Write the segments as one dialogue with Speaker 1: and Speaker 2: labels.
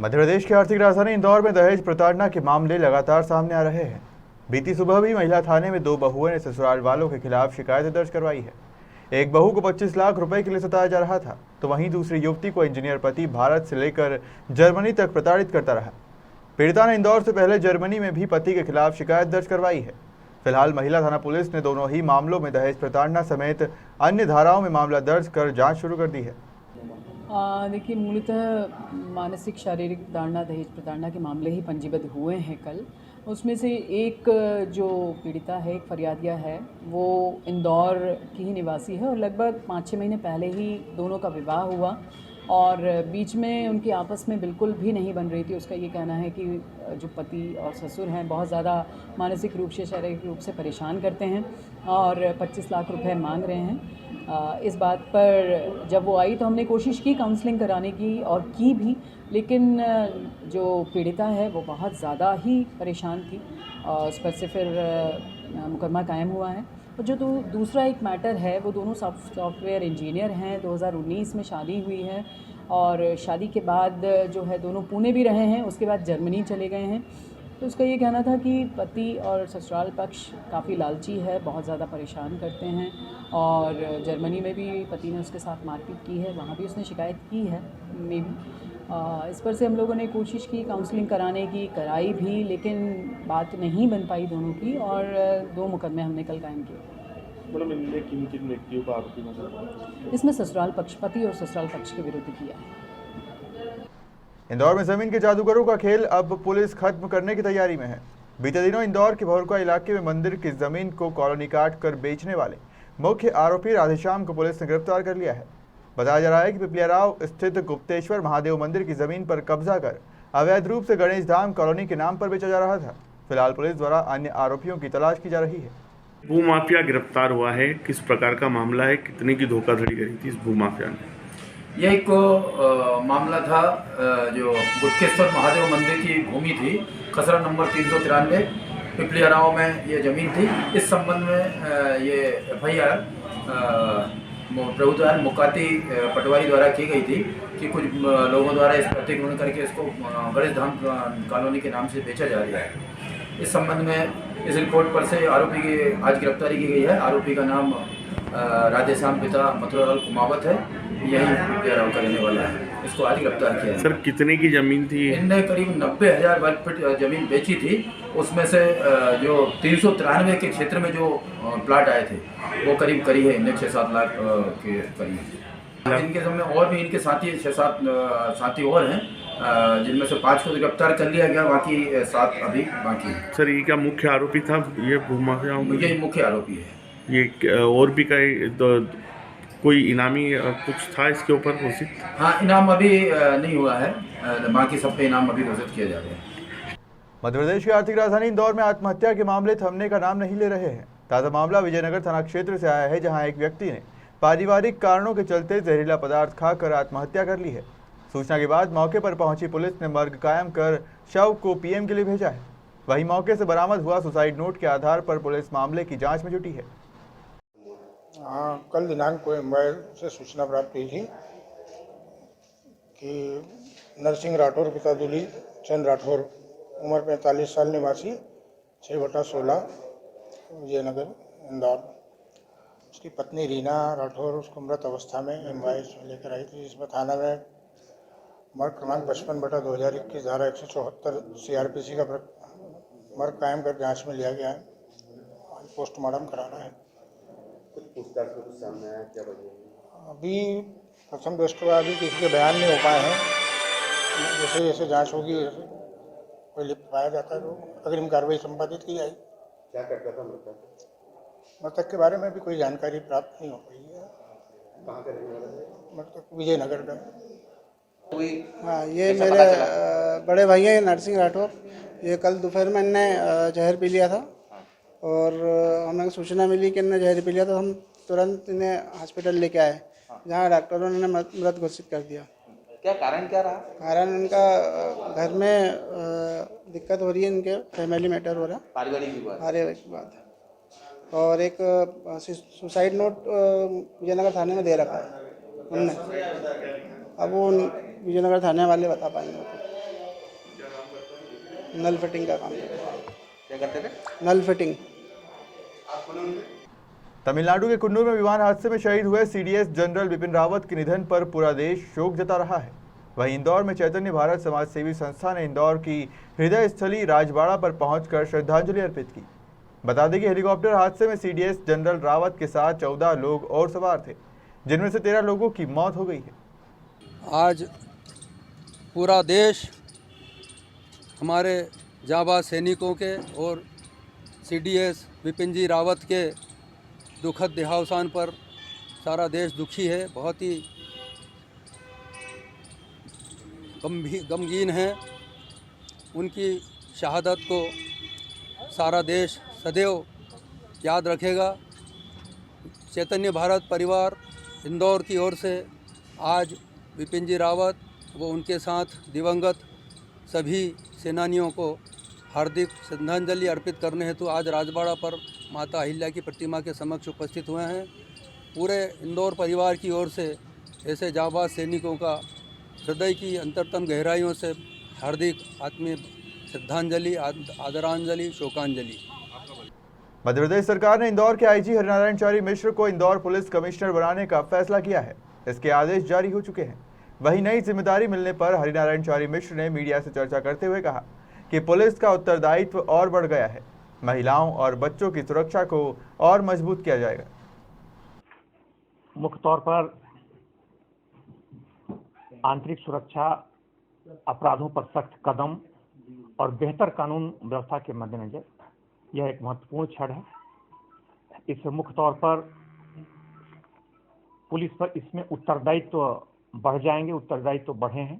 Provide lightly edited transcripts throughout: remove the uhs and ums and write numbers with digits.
Speaker 1: मध्य प्रदेश की आर्थिक राजधानी इंदौर में दहेज प्रताड़ना के मामले लगातार सामने आ रहे हैं। बीती सुबह भी महिला थाने में दो बहुओं ने ससुराल वालों के खिलाफ शिकायत दर्ज करवाई है। एक बहू को 25 लाख रुपए के लिए सताया जा रहा था, तो वहीं दूसरी युवती को इंजीनियर पति भारत से लेकर जर्मनी तक प्रताड़ित करता रहा। पीड़िता ने इंदौर से पहले जर्मनी में भी पति के खिलाफ शिकायत दर्ज करवाई है। फिलहाल महिला थाना पुलिस ने दोनों ही मामलों में दहेज प्रताड़ना समेत अन्य धाराओं में मामला दर्ज कर जाँच शुरू कर दी है।
Speaker 2: देखिए, मूलतः मानसिक शारीरिक प्रताड़ना, दहेज प्रताड़ना के मामले ही पंजीबद्ध हुए हैं कल। उसमें से एक जो पीड़िता है, एक फरियादिया है, वो इंदौर की ही निवासी है और लगभग 5-6 महीने पहले ही दोनों का विवाह हुआ और बीच में उनकी आपस में बिल्कुल भी नहीं बन रही थी। उसका ये कहना है कि जो पति और ससुर हैं बहुत ज़्यादा मानसिक रूप से, शारीरिक रूप से परेशान करते हैं और 25 लाख रुपए मांग रहे हैं। इस बात पर जब वो आई तो हमने कोशिश की काउंसलिंग कराने की और की भी, लेकिन जो पीड़िता है वो बहुत ज़्यादा ही परेशान थी और उस पर से फिर मुकदमा कायम हुआ है। और जो दूसरा एक मैटर है, वो दोनों सॉफ्टवेयर इंजीनियर हैं। 2019 में शादी हुई है और शादी के बाद जो है दोनों पुणे भी रहे हैं, उसके बाद जर्मनी चले गए हैं। तो उसका ये कहना था कि पति और ससुराल पक्ष काफ़ी लालची है, बहुत ज़्यादा परेशान करते हैं और जर्मनी में भी पति ने उसके साथ मारपीट की है, वहाँ भी उसने शिकायत की है मे भी। इस पर से हम लोगों ने कोशिश की काउंसलिंग कराने की, कराई भी, लेकिन बात नहीं बन पाई दोनों की और 2 मुकदमे हमने कल कायम किए।
Speaker 3: मैडम, इनने किन व्यक्तियों का आरोपी बनाया?
Speaker 2: इसमें ससुराल पक्ष, पति और ससुराल पक्ष के विरुद्ध किया है।
Speaker 1: इंदौर में जमीन के जादूगरों का खेल अब पुलिस खत्म करने की तैयारी में है। बीते दिनों इंदौर के भोरका इलाके में मंदिर की जमीन को कॉलोनी काट कर बेचने वाले मुख्य आरोपी राधेश्याम को पुलिस ने गिरफ्तार कर लिया है। बताया जा रहा है कि पिपलिया राव स्थित गुप्तेश्वर महादेव मंदिर की जमीन पर कब्जा कर अवैध रूप से गणेश धाम कॉलोनी के नाम पर बेचा जा रहा था। फिलहाल पुलिस द्वारा अन्य आरोपियों की तलाश की जा रही है।
Speaker 3: भूमाफिया गिरफ्तार हुआ है, किस प्रकार का मामला है, कितने की धोखाधड़ी करी थी इस भूमाफिया ने?
Speaker 4: यह एक मामला था जो गुप्तेश्वर महादेव मंदिर की भूमि थी, खसरा नंबर 393 पिपलिया राव में ये ज़मीन थी। इस संबंध में ये FIR प्रभुद्वार मुकाती पटवारी द्वारा की गई थी कि कुछ लोगों द्वारा इस प्रतिग्रहण करके इसको गणेश धाम कॉलोनी के नाम से बेचा जा रहा है। इस संबंध में इस रिपोर्ट पर से आरोपी की आज गिरफ्तारी की गई है। आरोपी का नाम राधेश्याम पिता मथुरालाल कुमावत है, यही पिपलिया राव का रहने वाला है। इसको आज गिरफ्तार किया है।
Speaker 3: सर, कितने की जमीन थी?
Speaker 4: इनने करीब 90,000 वर्ग फीट जमीन बेची थी। उसमें से जो 393 के क्षेत्र में जो प्लाट आए थे वो करीब इनने 6-7 लाख के करीब। इनके समय और भी इनके साथी 6-7 साथी और हैं, जिनमें से 5 को तो गिरफ्तार कर लिया गया, बाकी 7 अभी बाकी हैं।
Speaker 3: सर, ये क्या मुख्य आरोपी था ये भूमाफिया में?
Speaker 4: ये मुख्य आरोपी है।
Speaker 3: ये और भी कोई इनामी कुछ था इसके ऊपर घोषित?
Speaker 4: हाँ, इनाम अभी नहीं हुआ है, बाकी सब पे इनाम अभी घोषित किए जा रहे हैं।
Speaker 1: मध्य प्रदेश की आर्थिक राजधानी इंदौर में आत्महत्या के मामले थमने का नाम नहीं ले रहे हैं। ताज़ा मामला विजयनगर थाना क्षेत्र से आया है, जहां एक व्यक्ति ने पारिवारिक कारणों के चलते जहरीला पदार्थ खाकर आत्महत्या कर ली है। सूचना के बाद मौके पर पहुंची पुलिस ने मर्ग कायम कर शव को PM के लिए भेजा है। वहीं मौके से बरामद हुआ सुसाइड नोट के आधार पर पुलिस मामले की जाँच में जुटी है।
Speaker 5: हाँ, कल दिनांक को मोबाइल से सूचना प्राप्त हुई थी कि नरसिंह राठौर पिता दुली चंद राठौर, उम्र 45 साल, निवासी 6/16 विजयनगर इंदौर। उसकी पत्नी रीना राठौर उसको मृत अवस्था में इनवाइस लेकर आई थी, जिसमें थाना में मर्ग क्रमांक 55/2021 धारा 174 CRPC का मर्ग कायम कर जाँच में लिया गया है। पोस्टमार्टम कराना है।
Speaker 6: कुछ पूछताछ में कुछ सामने आया, क्या वजह?
Speaker 5: अभी प्रथम दृष्टया अभी किसी के बयान नहीं हो पाए हैं। जैसे जैसे जांच होगी, कोई लिप्त पाया जाता है तो अग्रिम कार्रवाई संपादित की जाएगी।
Speaker 6: क्या करता था मृतक?
Speaker 5: मृतक के बारे में भी कोई जानकारी प्राप्त नहीं हो पाई है।
Speaker 6: कहाँ का रहने वाला है?
Speaker 5: मृतक विजयनगर का।
Speaker 7: हाँ, ये मेरे बड़े भाई हैं नरसिंह राठौर। ये कल दोपहर में इनने जहर पी लिया था और हमें सूचना मिली कि इन्हें जहर पी लिया, तो हम तुरंत इन्हें हॉस्पिटल लेके आए, जहाँ डॉक्टरों ने मृत घोषित कर दिया।
Speaker 6: क्या कारण क्या रहा?
Speaker 7: कारण इनका घर में दिक्कत हो रही है, इनके फैमिली मैटर हो रहा है, पारिवारिक बात है। और एक सुसाइड नोट विजयनगर थाने में दे रखा है उनने। अब वो विजयनगर थाने वाले बता पाएंगे। नल फिटिंग का काम करते
Speaker 6: क्या करते थे?
Speaker 7: हैं, नल फिटिंग।
Speaker 1: तमिलनाडु के कुन्नूर में विमान हादसे में शहीद हुए सीडीएस जनरल बिपिन रावत के निधन पर पूरा देश शोक जता रहा है। वहीं इंदौर में चैतन्य भारत समाज सेवी संस्था ने इंदौर की हृदय स्थली राजबाड़ा पर पहुंचकर श्रद्धांजलि अर्पित की। बता दें कि हेलीकॉप्टर हादसे में सीडीएस जनरल रावत के साथ 14 लोग और सवार थे, जिनमें से 13 लोगों की मौत हो गई है।
Speaker 8: आज पूरा देश हमारे जाबाज सैनिकों के और सीडीएस बिपिन जी रावत के दुखद देहावसान पर सारा देश दुखी है, बहुत ही गमगीन है। उनकी शहादत को सारा देश सदैव याद रखेगा। चैतन्य भारत परिवार इंदौर की ओर से आज बिपिन जी रावत व उनके साथ दिवंगत सभी सेनानियों को हार्दिक श्रद्धांजलि अर्पित करने हेतु आज राजबाड़ा पर माता अहिल्या की प्रतिमा के समक्ष उपस्थित हुए हैं। पूरे इंदौर परिवार की ओर से ऐसे जाबाज सैनिकों का हृदय की अंतरतम गहराइयों से हार्दिक आत्मीय श्रद्धांजलि, आदरांजलि, शोकांजलि।
Speaker 1: मध्य प्रदेश सरकार ने इंदौर के आईजी हरिनारायण चारी मिश्र को इंदौर पुलिस कमिश्नर बनाने का फैसला किया है। इसके आदेश जारी हो चुके हैं। वहीं नई जिम्मेदारी मिलने पर हरिनारायण चारी मिश्र ने मीडिया से चर्चा करते हुए कहा कि पुलिस का उत्तरदायित्व और बढ़ गया है। महिलाओं और बच्चों की सुरक्षा को और मजबूत किया जाएगा।
Speaker 9: मुख्य तौर पर आंतरिक सुरक्षा, अपराधों पर सख्त कदम और बेहतर कानून व्यवस्था के मद्देनजर यह एक महत्वपूर्ण क्षण है। इससे मुख्य तौर पर पुलिस पर इसमें उत्तरदायित्व बढ़ जाएंगे, उत्तरदायित्व बढ़े हैं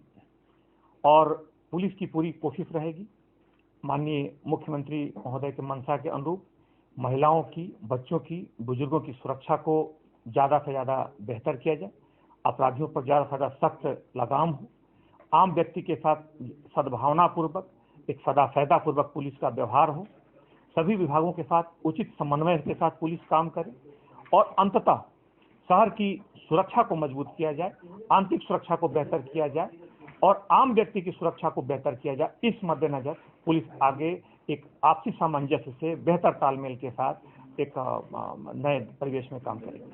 Speaker 9: और पुलिस की पूरी कोशिश रहेगी माननीय मुख्यमंत्री महोदय के मंशा के अनुरूप महिलाओं की, बच्चों की, बुजुर्गों की सुरक्षा को ज़्यादा से ज़्यादा बेहतर किया जाए, अपराधियों पर ज़्यादा से ज़्यादा सख्त लगाम हो, आम व्यक्ति के साथ सद्भावनापूर्वक, एक सदाफैदापूर्वक पुलिस का व्यवहार हो, सभी विभागों के साथ उचित समन्वय के साथ पुलिस काम करे और अंततः शहर की सुरक्षा को मजबूत किया जाए, आंतरिक सुरक्षा को बेहतर किया जाए और आम व्यक्ति की सुरक्षा को बेहतर किया जाए। इस मद्देनजर पुलिस आगे एक आपसी सामंजस्य से बेहतर तालमेल के साथ एक नए परिवेश में काम करेगी।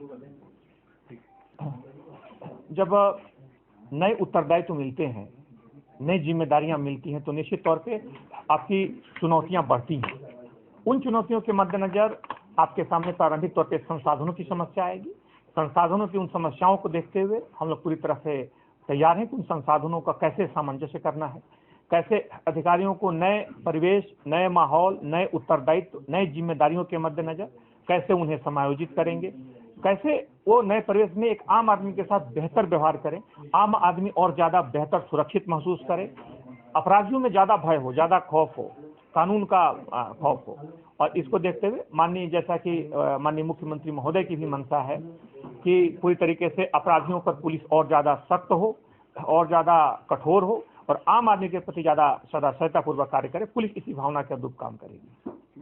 Speaker 9: जब नए उत्तरदायित्व मिलते हैं, नई जिम्मेदारियां मिलती हैं तो निश्चित तौर पे आपकी चुनौतियां बढ़ती हैं। उन चुनौतियों के मद्देनजर आपके सामने प्रारंभिक तौर पे संसाधनों की समस्या आएगी। संसाधनों की उन समस्याओं को देखते हुए हम लोग पूरी तरह से तैयार हैं कि उन संसाधनों का कैसे सामंजस्य करना है, कैसे अधिकारियों को नए परिवेश, नए माहौल, नए उत्तरदायित्व, नई जिम्मेदारियों के मद्देनजर कैसे उन्हें समायोजित करेंगे, कैसे वो नए परिवेश में एक आम आदमी के साथ बेहतर व्यवहार करें, आम आदमी और ज़्यादा बेहतर सुरक्षित महसूस करे, अपराधियों में ज़्यादा भय हो, ज़्यादा खौफ हो, कानून का खौफ हो। और इसको देखते हुए माननीय जैसा कि माननीय मुख्यमंत्री महोदय की भी मंशा है कि पूरी तरीके से अपराधियों पर पुलिस और ज़्यादा सख्त हो और ज़्यादा कठोर हो और आम आदमी के प्रति ज़्यादा सदापूर्वक कार्य करे। पुलिस इसी भावना के अनुरूप काम करेगी।